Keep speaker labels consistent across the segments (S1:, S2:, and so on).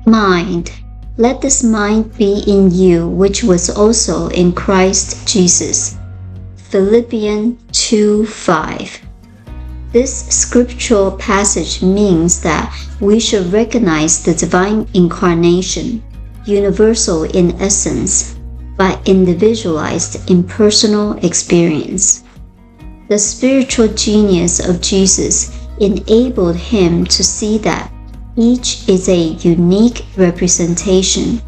S1: Mind. Let this mind be in you, which was also in Christ Jesus. Philippians 2:5. This scriptural passage means that we should recognize the divine incarnation, universal in essence, but individualized in personal experience. The spiritual genius of Jesus enabled him to see that each is a unique representation,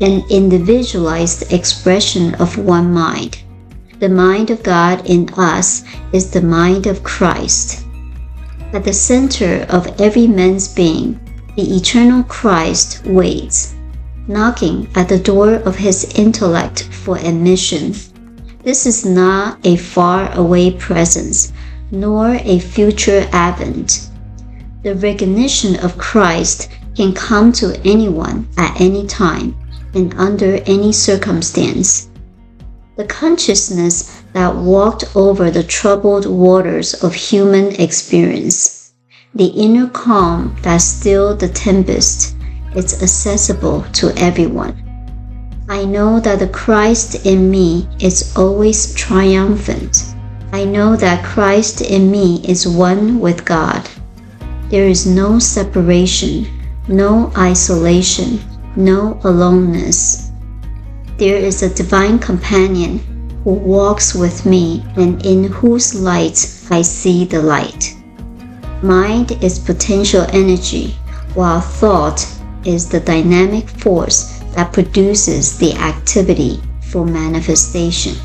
S1: an individualized expression of one mind. The mind of God in us is the mind of Christ. At the center of every man's being, the eternal Christ waits, knocking at the door of his intellect for admission. This is not a far-away presence, nor a future advent. The recognition of Christ can come to anyone at any time and under any circumstance. The consciousness that walked over the troubled waters of human experience, the inner calm that stilled the tempest, is accessible to everyone. I know that the Christ in me is always triumphant. I know that Christ in me is one with God. There is no separation, no isolation, no aloneness. There is a divine companion who walks with me and in whose light I see the light. Mind is potential energy, while thought is the dynamic force that produces the activity for manifestation.